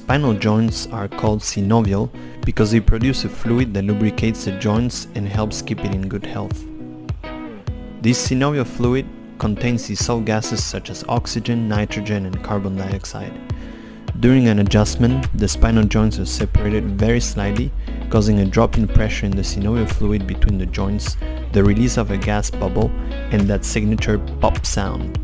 Spinal joints are called synovial because they produce a fluid that lubricates the joints and helps keep it in good health. This synovial fluid contains dissolved gases such as oxygen, nitrogen, and carbon dioxide. During an adjustment, the spinal joints are separated very slightly, causing a drop in pressure in the synovial fluid between the joints, the release of a gas bubble, and that signature pop sound.